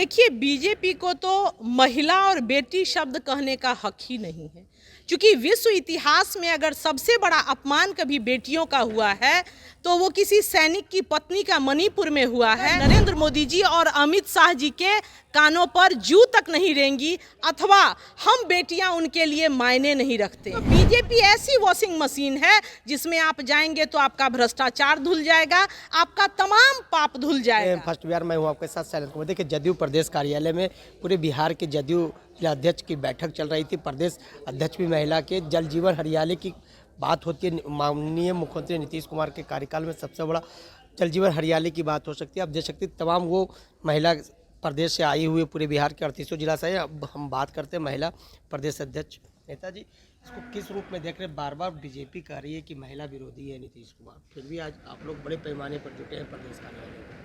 देखिए, बीजेपी को तो महिला और बेटी शब्द कहने का हक ही नहीं है, क्योंकि विश्व इतिहास में अगर सबसे बड़ा अपमान कभी बेटियों का हुआ है तो वो किसी सैनिक की पत्नी का मणिपुर में हुआ है। नरेंद्र मोदी जी और अमित शाह जी के कानों पर जू तक नहीं रेंगी, अथवा हम बेटियां उनके लिए मायने नहीं रखते। बीजेपी ऐसी वॉशिंग मशीन है जिसमें आप जाएंगे तो आपका भ्रष्टाचार धुल जाएगा, आपका तमाम पाप धुल जाएगा। फर्स्ट बिहार मैं हूँ आपके साथ शैलेंद्र कुमार। देखिए, जदयू प्रदेश कार्यालय में पूरे बिहार के जदयू जिला अध्यक्ष की बैठक चल रही थी। प्रदेश अध्यक्ष भी महिला के जल जीवन हरियाली की बात होती है। माननीय मुख्यमंत्री नीतीश कुमार के कार्यकाल में सबसे बड़ा जल जीवन हरियाली की बात हो सकती है। अब देख सकते तमाम वो महिला प्रदेश से आई हुई पूरे बिहार के 38 जिला से है। अब हम बात करते हैं महिला प्रदेश अध्यक्ष नेताजी, इसको किस रूप में देख रहे हैं? बार बार बीजेपी कह रही है कि महिला विरोधी है नीतीश कुमार, फिर भी आज आप लोग बड़े पैमाने पर जुटे हैं प्रदेश कार्यालय में।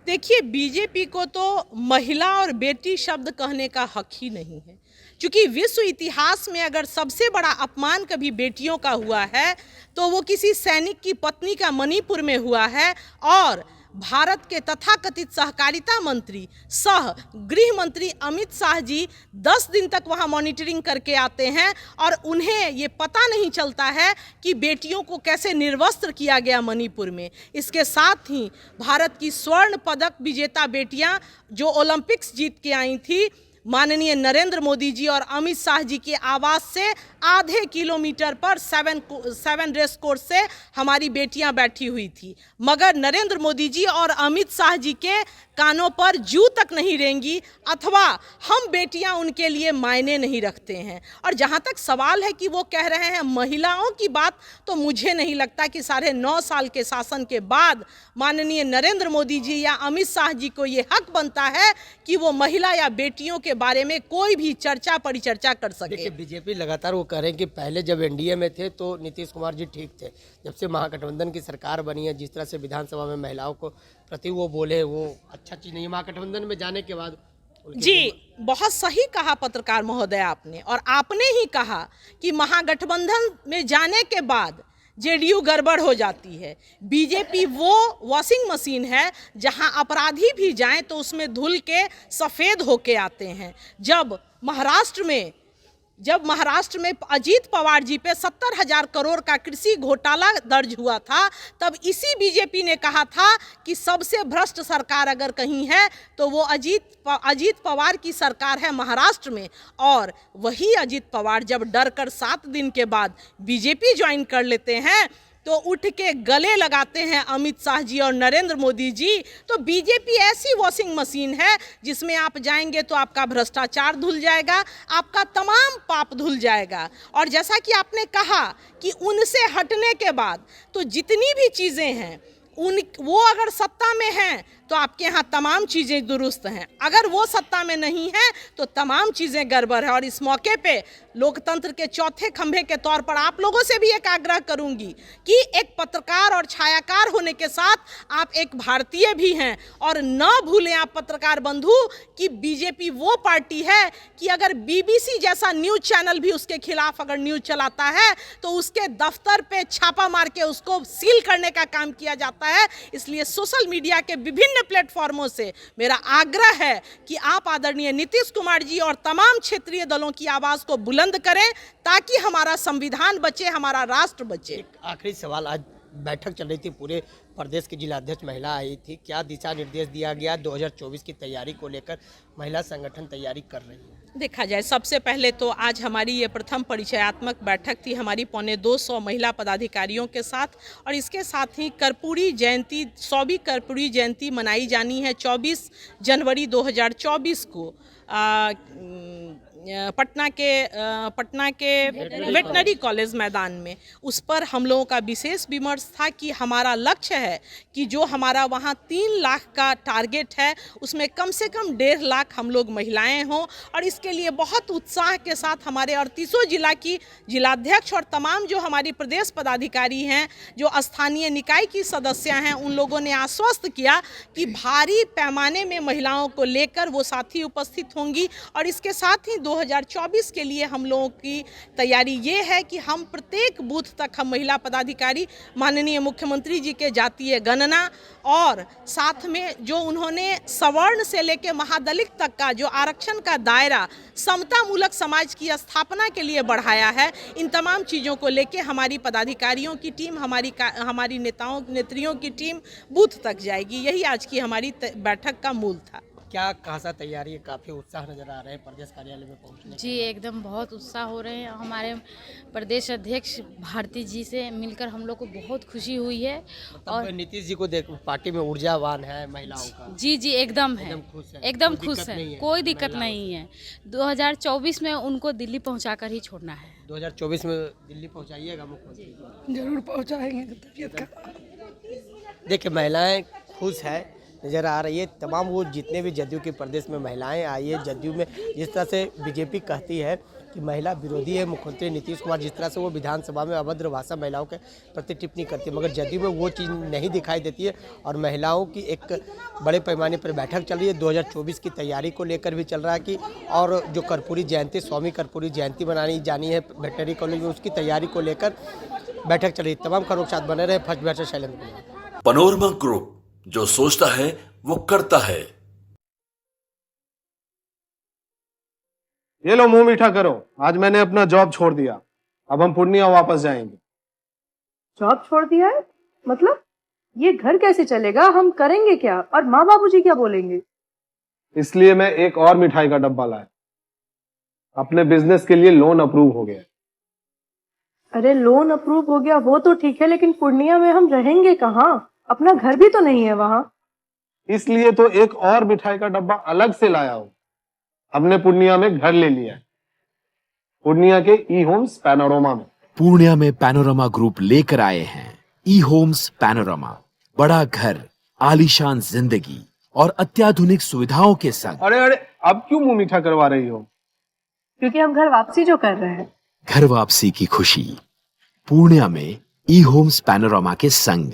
देखिए, बीजेपी को तो महिला और बेटी शब्द कहने का हक ही नहीं है, क्योंकि विश्व इतिहास में अगर सबसे बड़ा अपमान कभी बेटियों का हुआ है तो वो किसी सैनिक की पत्नी का मणिपुर में हुआ है। और भारत के तथाकथित सहकारिता मंत्री सह गृह मंत्री अमित शाह जी 10 दिन तक वहां मॉनिटरिंग करके आते हैं और उन्हें ये पता नहीं चलता है कि बेटियों को कैसे निर्वस्त्र किया गया मणिपुर में। इसके साथ ही भारत की स्वर्ण पदक विजेता बेटियां जो ओलंपिक्स जीत के आई थी, माननीय नरेंद्र मोदी जी और अमित शाह जी के आवास से आधे किलोमीटर पर 7 रेस कोर्स से हमारी बेटियां बैठी हुई थी, मगर नरेंद्र मोदी जी और अमित शाह जी के कानों पर जू तक नहीं रेंगी, अथवा हम बेटियां उनके लिए मायने नहीं रखते हैं। और जहां तक सवाल है कि वो कह रहे हैं महिलाओं की बात, तो मुझे नहीं लगता कि 9.5 साल के शासन के बाद माननीय नरेंद्र मोदी जी या अमित शाह जी को ये हक बनता है कि वो महिला या बेटियों के बारे में कोई भी चर्चा परिचर्चा कर सके। देखिए, बीजेपी लगातार वो कह रहे हैं कि पहले जब एनडीए में थे तो नीतीश कुमार जी ठीक थे, जब से महागठबंधन की सरकार बनी है, जिस तरह से विधानसभा में महिलाओं को प्रति वो बोले, वो अच्छा चीज नहीं है। महागठबंधन में जाने के बाद जी, बहुत सही कहा पत्रकार महोदय आपने, और आपने ही कहा कि महागठबंधन में जाने के बाद जेडीयू गड़बड़ हो जाती है। बीजेपी वो वॉशिंग मशीन है जहां अपराधी भी जाएं तो उसमें धुल के सफ़ेद होके आते हैं। जब महाराष्ट्र में अजीत पवार जी पे 70,000 करोड़ का कृषि घोटाला दर्ज हुआ था, तब इसी बीजेपी ने कहा था कि सबसे भ्रष्ट सरकार अगर कहीं है तो वो अजीत पवार की सरकार है महाराष्ट्र में। और वही अजीत पवार जब डर कर 7 दिन के बाद बीजेपी ज्वाइन कर लेते हैं तो उठ के गले लगाते हैं अमित शाह जी और नरेंद्र मोदी जी। तो बीजेपी ऐसी वॉशिंग मशीन है जिसमें आप जाएंगे तो आपका भ्रष्टाचार धुल जाएगा, आपका तमाम पाप धुल जाएगा। और जैसा कि आपने कहा कि उनसे हटने के बाद तो जितनी भी चीज़ें हैं वो अगर सत्ता में हैं तो आपके यहाँ तमाम चीज़ें दुरुस्त हैं, अगर वो सत्ता में नहीं है तो तमाम चीज़ें गड़बड़ है। और इस मौके पे लोकतंत्र के चौथे खंभे के तौर पर आप लोगों से भी एक आग्रह करूंगी कि एक पत्रकार और छायाकार होने के साथ आप एक भारतीय भी हैं, और न भूलें आप पत्रकार बंधु कि बीजेपी वो पार्टी है कि अगर बीबीसी जैसा न्यूज़ चैनल भी उसके खिलाफ अगर न्यूज़ चलाता है तो उसके दफ्तर पे छापा मार के उसको सील करने का काम किया जाता है। इसलिए सोशल मीडिया के विभिन्न प्लेटफॉर्मों से मेरा आग्रह है कि आप आदरणीय नीतीश कुमार जी और तमाम क्षेत्रीय दलों की आवाज को बुलंद करें ताकि हमारा संविधान बचे, हमारा राष्ट्र बचे। एक आखिरी सवाल, आज बैठक चल रही थी, पूरे प्रदेश की जिला अध्यक्ष महिला आई थी, क्या दिशा निर्देश दिया गया 2024 की तैयारी को लेकर? महिला संगठन तैयारी कर रही है। देखा जाए, सबसे पहले तो आज हमारी ये प्रथम परिचयात्मक बैठक थी हमारी 225 महिला पदाधिकारियों के साथ, और इसके साथ ही कर्पूरी जयंती 100वीं कर्पूरी जयंती मनाई जानी है 24 जनवरी 2024 को पटना के वेटनरी कॉलेज मैदान में। उस पर हम लोगों का विशेष विमर्श था कि हमारा लक्ष्य है कि जो हमारा वहाँ 3 लाख का टारगेट है उसमें कम से कम 1.5 लाख हम लोग महिलाएं हों, और इसके लिए बहुत उत्साह के साथ हमारे 38 जिला की जिलाध्यक्ष और तमाम जो हमारी प्रदेश पदाधिकारी हैं, जो स्थानीय निकाय की सदस्य हैं, उन लोगों ने आश्वस्त किया कि भारी पैमाने में महिलाओं को लेकर वो साथी उपस्थित होंगी। और इसके साथ ही 2024 के लिए हम लोगों की तैयारी ये है कि हम प्रत्येक बूथ तक हम महिला पदाधिकारी माननीय मुख्यमंत्री जी के जातीय गणना और साथ में जो उन्होंने सवर्ण से लेकर महादलित तक का जो आरक्षण का दायरा समतामूलक समाज की स्थापना के लिए बढ़ाया है, इन तमाम चीज़ों को लेकर हमारी पदाधिकारियों की टीम, हमारी नेताओं नेत्रियों की टीम बूथ तक जाएगी। यही आज की हमारी बैठक का मूल था। क्या खासा तैयारी है, काफ़ी उत्साह नज़र आ रहे हैं प्रदेश कार्यालय में पहुंचने जी एकदम बहुत उत्साह हो रहे हैं। हमारे प्रदेश अध्यक्ष भारती जी से मिलकर हम लोग को बहुत खुशी हुई है। और नीतीश जी को देख पार्टी में ऊर्जावान है महिलाओं का। जी जी एकदम है, एकदम खुश है, कोई दिक्कत महिलाओं नहीं है। 2024 में उनको दिल्ली पहुंचाकर ही छोड़ना है। 2024 में दिल्ली पहुंचाइएगा मुख्यमंत्री? जरूर पहुंचाएंगे। तबीयत का देखिए महिलाएं खुश है नज़र आ रही है। तमाम वो जितने भी जदयू के प्रदेश में महिलाएं आई है, जदयू में जिस तरह से बीजेपी कहती है कि महिला विरोधी है, मुख्यमंत्री नीतीश कुमार जिस तरह से वो विधानसभा में अभद्र भाषा महिलाओं के प्रति टिप्पणी करती है, मगर जदयू में वो चीज़ नहीं दिखाई देती है। और महिलाओं की एक बड़े पैमाने पर बैठक चल रही है, 2024 की तैयारी को लेकर भी चल रहा है कि और जो कर्पूरी जयंती, स्वामी कर्पूरी जयंती मनानी जानी है वेटनरी कॉलेज में, उसकी तैयारी को लेकर बैठक चल रही है। तमाम खबरों के साथ बने रहे first batch Shailendra. Panorama group, जो सोचता है वो करता है। ये लो मुंह मीठा करो, आज मैंने अपना जॉब छोड़ दिया, अब हम पूर्णिया वापस जाएंगे। जॉब छोड़ दिया है? मतलब ये घर कैसे चलेगा? हम करेंगे क्या? और माँ बाबूजी क्या बोलेंगे? इसलिए मैं एक और मिठाई का डब्बा लाया। अपने बिजनेस के लिए लोन अप्रूव हो गया। अरे लोन अप्रूव हो गया वो तो ठीक है, लेकिन पूर्णिया में हम रहेंगे कहाँ? अपना घर भी तो नहीं है वहाँ। इसलिए तो एक और मिठाई का डब्बा अलग से लाया हूँ। हमने पूर्णिया में घर ले लिया है, पूर्णिया के ई होम्स पैनोरमा में। पूर्णिया में पैनोरमा ग्रुप लेकर आए हैं ई होम्स पैनोरमा। बड़ा घर, आलीशान जिंदगी और अत्याधुनिक सुविधाओं के संग। अरे अरे अब क्यों मुंह मीठा करवा रही हो? क्योंकि हम घर वापसी जो कर रहे हैं। घर वापसी की खुशी पूर्णिया में ई होम्स पैनोरमा के संग।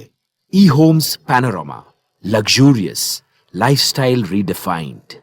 ई homes panorama, luxurious lifestyle redefined.